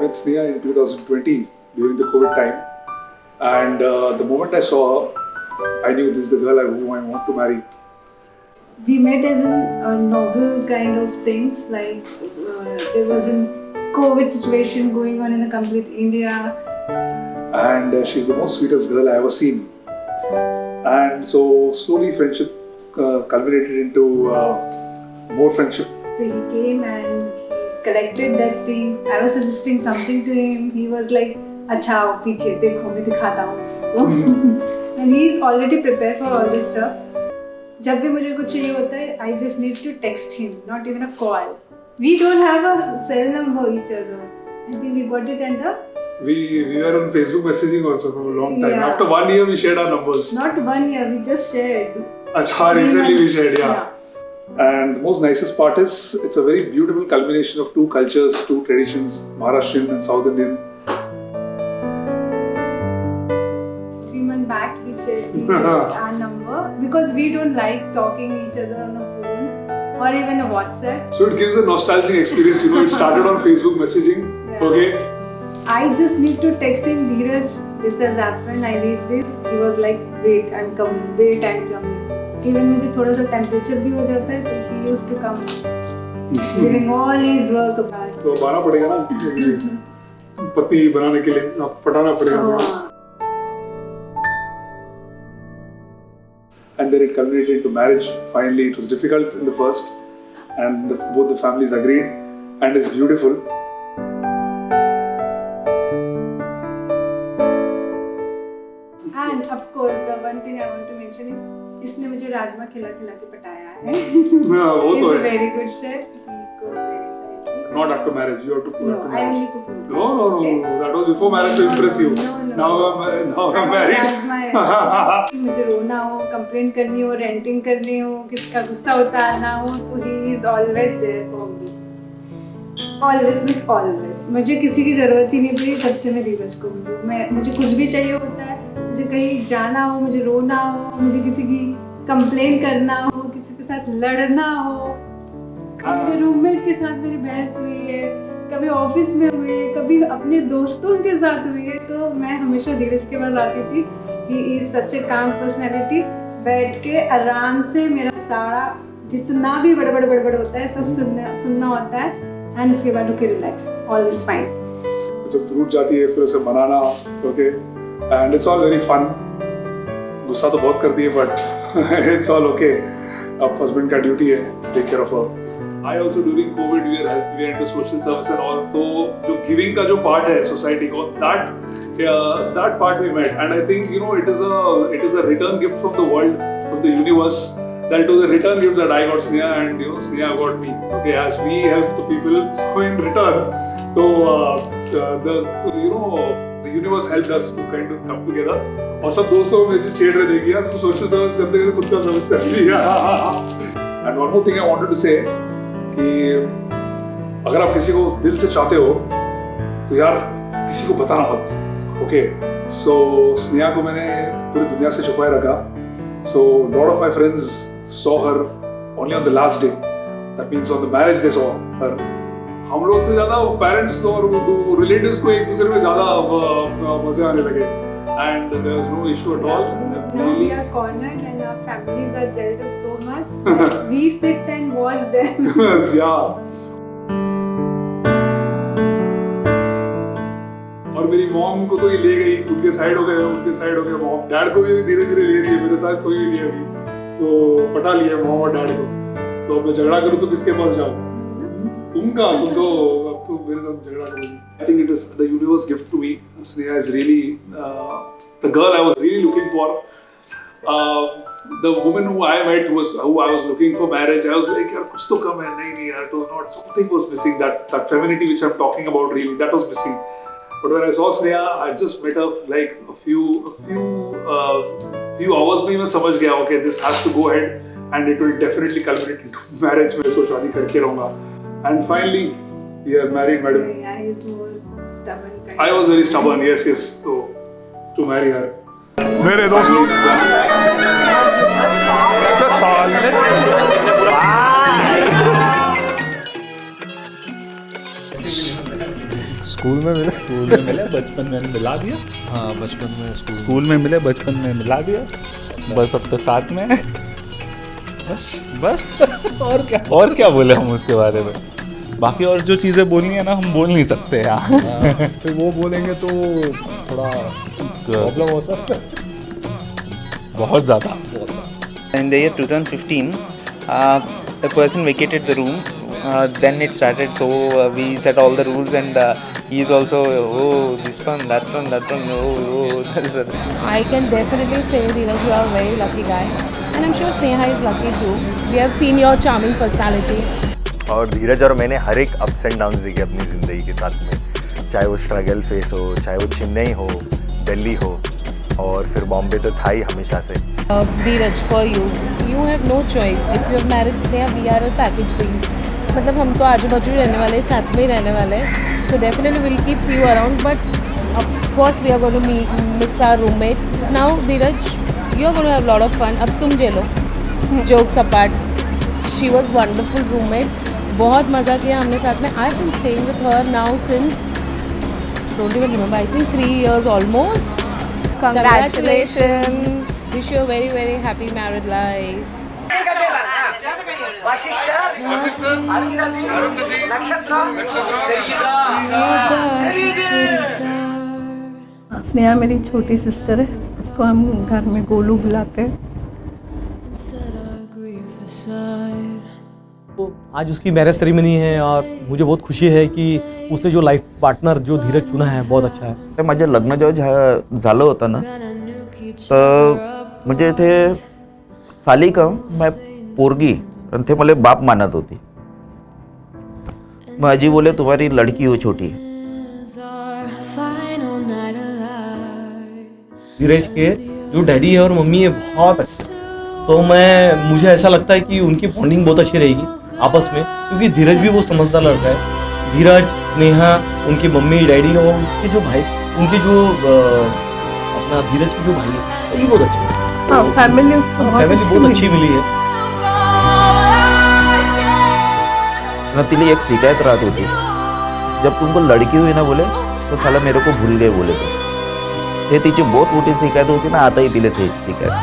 met Sneha in 2020 during the COVID time, and the moment I saw her, I knew this is the girl whom I want to marry. We met as in novel kind of things, like there was a COVID situation going on in a complete India. And she's the most sweetest girl I ever seen. And so slowly friendship culminated into more friendship. So he came and he collected that things. I was suggesting something to him. He was like, "अच्छा आओ पीछे देखो मैं दिखाता हूँ." And he is already prepared for all this stuff. जब भी मुझे कुछ चाहिए होता है, I just need to text him, not even a call. We don't have a cell number each other. I think we got it and We were on Facebook messaging also for a long time. Yeah. After 1 year we shared our numbers. not 1 year, we just shared. Achha, recently we shared, yeah. And the most nicest part is it's a very beautiful culmination of two cultures, two traditions, Maharashtrian and South Indian. 3 months back we shared our number because we don't like talking each other on a phone or even a WhatsApp. So it gives a nostalgic experience, you know. It started on Facebook messaging, Yeah. okay. I just need to text him, Dheeraj, this has happened, I need this. He was like, wait, I'm coming, wait, I'm coming. Even मुझे थोड़ा सा temperature भी हो जाता है तो he used to come, giving all his work apart. तो बनाना पड़ेगा ना पत्नी बनाने के लिए, पटाना पड़ेगा थोड़ा. And then it culminated into marriage. Finally, it was difficult in the first, and both the families agreed, and it's beautiful. And of course, the one thing I want to mention is, इसने मुझे राजमा खिला खिला के पटाया है. वो He's तो a है. very good chef. He cooked very nicely. Not after marriage. You have to cook No, after I marriage. only cook noodles. No. Okay? That was before marriage to impress you. No. Now I'm married. Rajma है. कि मुझे रोना हो, complain करनी हो, renting करनी हो, किसका गुस्सा उतारना हो, तो he is always there for me. Always means always. मुझे किसी की जरूरत ही नहीं पड़ी तब से मैं धीरज को मिली. मुझे कुछ भी चाहिए होता है, मुझे कहीं जाना हो, मुझे रोना हो, मुझे किसी की कंप्लेन करना हो, किसी के साथ लड़ना हो. मेरे रूममेट के साथ मेरी बहस हुई है, कभी ऑफिस में हुई है, कभी अपने दोस्तों के साथ हुई है, तो मैं हमेशा धीरज के पास आती थी. ही इज सच ए काम पर्सनैलिटी. बैठ के आराम से मेरा सारा जितना भी बड़बड़ होता है सब सुनना होता है, एंड उसके बाद okay relax, all is fine. जब टूट जाती है फिर उसे मनाना, okay, and it's all very fun. गुस्सा तो बहुत करती है बट इट्स ऑल ओके. अब हस्बैंड का ड्यूटी है take care of her. I also during COVID we are into social service and all. तो जो giving का जो part है society को, that part we met, and I think you know it is a return gift from the world, from the universe. That was a return gift that I got Sneha, and you know Sneha got me. Okay, as we help the people, so in return, so the universe helped us to kind of come together. और सब दोस्तों में जो छेड़ रहे थे कि यार सोशल सर्विस करते खुद का सर्विस कर लिया. And one more thing I wanted to say कि अगर आप किसी को दिल से चाहते हो तो यार किसी को बताना मत. ओके, सो स्नेहा को मैंने पूरी दुनिया से छुपाए रखा. So lot of my friends saw her only on the last day. That means on the marriage they saw her. हम लोग से ज्यादा पेरेंट्स और रिलेटिव्स को एक दूसरे में ज्यादा मजे आने लगे. And there was no issue at all. Now we are cornered and our families are jailed up so much that we sit and watch them. Yeah. और मेरी मॉम को तो ये ले गई, उनके साइड हो गए मॉम. डैड को भी धीरे धीरे ले रही है, मेरे साथ कोई नहीं है अभी. सो पटा लिया मॉम और डैड को. तो अब मैं झगड़ा करूँ तो किसके पास जाऊँ? तुम तो अब तो मेरे साथ झगड़ा करोगी. I think it is the universe gift to me. Sneha is really the girl I was really looking for. The woman who I met who I was looking for marriage. I was like, यार कुछ तो कम है. नहीं यार, it was not. Something was missing. That femininity which I'm talking about, really, that was missing. But when I saw Sneha, I just met her like a few hours में मैं समझ गया, okay, this has to go ahead and it will definitely culminate into marriage. मैं इसको शादी करके रहूँगा. And finally, we are married, madam. Yeah, he's more stubborn kind. I was very stubborn, yes. So, to marry her. मेरे दोस्त लोग school में मिले। स्कूल में मिले, बचपन में मिला दिया। हाँ बचपन में स्कूल में मिले, बचपन में मिला दिया। बस अब तक साथ में है। बस और क्या बोले हम उसके बारे में। बाकी और जो चीज़ें बोलनी है ना, हम बोल नहीं सकते यार। फिर वो बोलेंगे तो थोड़ा प्रॉब्लम हो सकता है। बहुत ज़्यादा। In the year 2015, a person vacated the room. Then it started. So we set all the rules, and he is also this one, that one, that one. That is it. I can definitely say, Dheeraj, you are a very lucky guy, and I'm sure Sneha is lucky too. We have seen your charming personality. और धीरज और मैंने हर एक ups and downs देखे अपनी ज़िंदगी के साथ में, चाहे वो स्ट्रगल फेस हो, चाहे वो चेन्नई हो, दिल्ली हो, और फिर बॉम्बे तो था ही हमेशा से। Dheeraj, for you have no choice. If you have married Sneha, we are a package deal. मतलब हम तो आजू बाजू रहने वाले, साथ में ही रहने वाले, so definitely we'll keep see you around. But of course we are going to miss our roommate. Now Dheeraj, you are going to have a lot of fun. अब तुम झेलो, jokes apart. She was wonderful roommate. बहुत मज़ा किया हमने साथ में. I've been staying with her now since, don't even remember, I think 3 years almost. Congratulations. Wish you a very very happy married life. Sneha मेरी छोटी सिस्टर है, उसको हम घर में गोलू बुलाते हैं। तो आज उसकी मैरिज सेरेमनी है और मुझे बहुत खुशी है कि उसने जो लाइफ पार्टनर जो धीरज चुना है बहुत अच्छा है। तर माझं लग्न जेव्हा झालं होतं ना, तर म्हणजे ते साली का मैं पोरगी आणि ते मला बाप मानत होती। मग अजी बोले तुम्हारी लड़की हो छोटी। धीरज के जो डैडी है और मम्मी है बहुत अच्छे, तो मुझे ऐसा लगता है कि उनकी बॉन्डिंग बहुत अच्छी रहेगी आपस में, क्योंकि धीरज भी वो समझदार लड़का है। धीरज, स्नेहा, उनकी मम्मी डैडी और उसके जो भाई, उनके जो अपना धीरज के जो भाई है, वो भी बहुत अच्छे हैं। हाँ, फैमिली उसको बहुत अच्छी मिली है। ना तिला एक शिकायत राहत होती, जब तुमको लड़की हुई ना बोले तो साला मेरे को भूल गए बोले तो हे तिची बहुत मोठी शिकायत होती ना, आताही तिला ते शिकायत।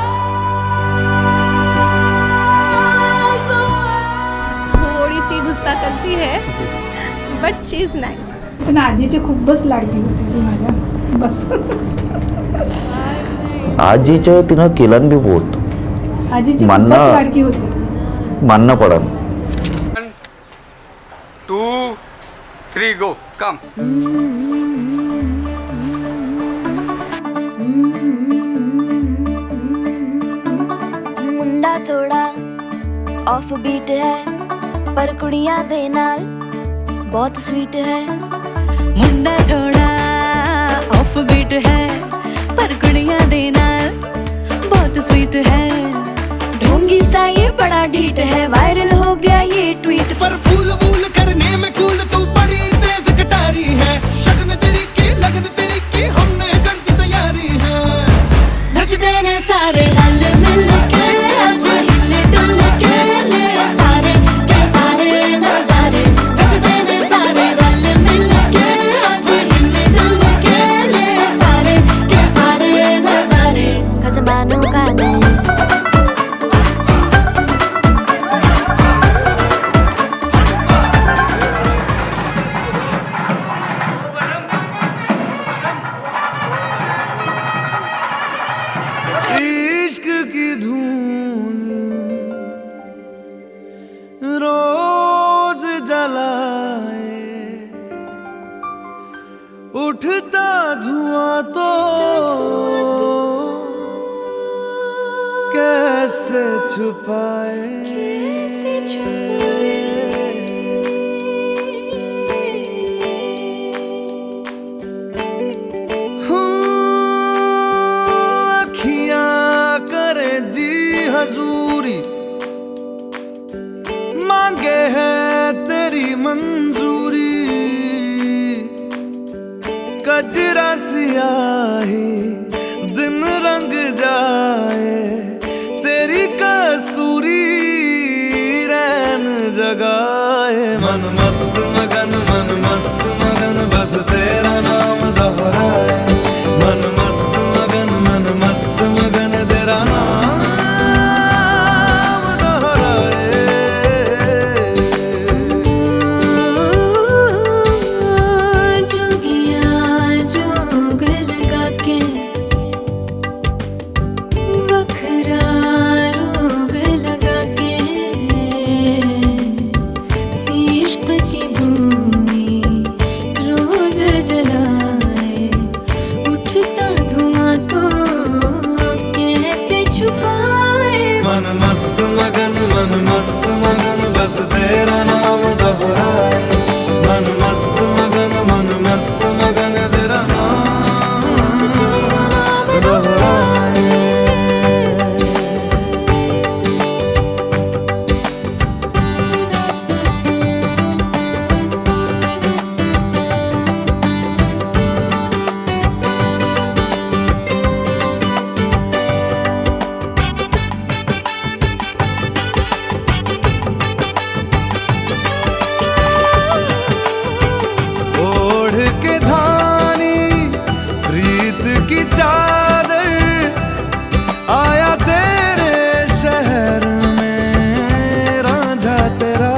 थोड़ी सी गुस्सा करती है, बट शी इज नाइस. पण आजीची खूपच लाडकी होती ती माझ्या, बस. आजीचं तिनं केलं बी बहुत, आजीची खूपच लाडकी होती, मानना पडन. 2, 3 go, come. मुंडा थोड़ा ऑफ बीट है, पर कुड़ियां दे नाल बहुत स्वीट है. मुंडा थोड़ा ऑफ बीट है, पर कुड़ियां दे नाल बहुत स्वीट है. ढोंगी सा ये बड़ा ढीठ है, वायरल हो गया ये ट्वीट पर फूल वूल करने में कूल तू बड़ी तेज कटारी है. शगन तेरी की लगन तेरी की हमने कर दी तैयारी है. नचते ने सारे रल मिल के, आज हिले डुल के ले सारे के सारे नजारे. नचते ने सारे रल मिल के, आज हिले डुल के ले सारे के सारे नजारे. खसबानों का नहीं इश्क की धूल रोज जलाए, उठता धुआं तो कैसे छुपाए. हजूरी मांगे है तेरी मंजूरी. कजरा सियाही दिन रंग जाए, तेरी कस्तूरी रैन जगाए. मन मस्त मगन बस धूनी रोज जलाए, उठता धुआं तो कैसे छुपाए। मन मस्त मगन बस तेरा नाम दोहराए। मन मस्त मगन तेरा नाम दोहराए। ओढ़ के धानी प्रीत की चादर, आया तेरे शहर में रांझा तेरा।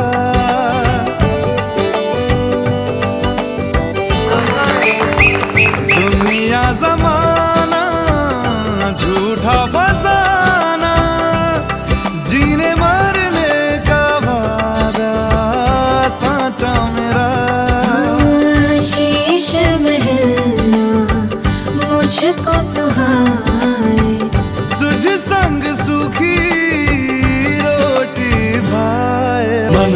दुनिया जमाना झूठा फसाना, जीने मरने का वादा साचा मेरा। शीश महलना मुझको सुहाए, तुझ संग सूखी रोटी भाए। मन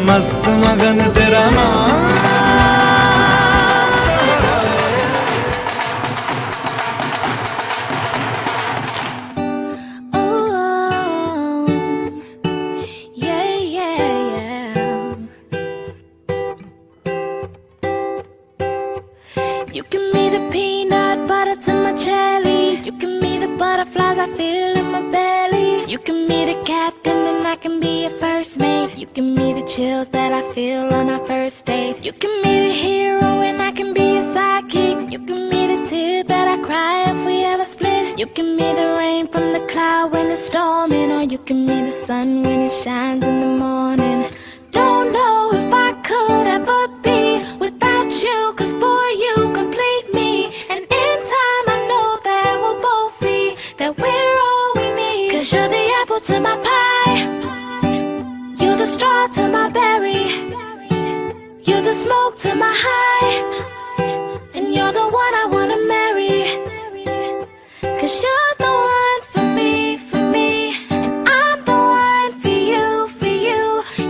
मस्त मगन तेरा नाम। You give me the peanut butter to my jelly. You give me the butterflies I feel in my belly. You give me the captain and I can be a first mate. You give me the chills that I feel on our first date. You give me the hero and I can be a sidekick. You give me the tear that I cry if we ever split. You give me the rain from the cloud when it's storming, or you give me the sun when it shines in the morning. Don't know if I could ever be without you, 'cause boy you complete me. And in time I know that we'll both see that we're all we need. 'Cause you're the apple to my pie, you're the straw to my berry, you're the smoke to my high, and you're the one I wanna marry. 'Cause you're the one for me, and I'm the one for you, for you.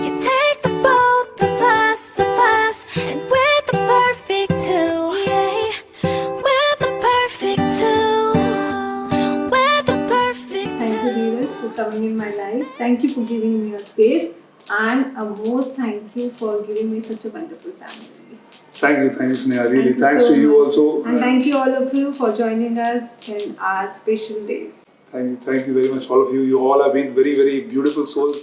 You take the both of us, and we're the perfect two. Yeah, we're the perfect two. We're the perfect two. Thank you, Dheeraj, for coming in my life. Thank you for giving me a space, and a most thank you for giving me such a wonderful family. Thank you, Sneha. Really, Thank you thanks so to you much. also. And thank you all of you for joining us in our special days. Thank you very much, all of you. You all have been very, very beautiful souls.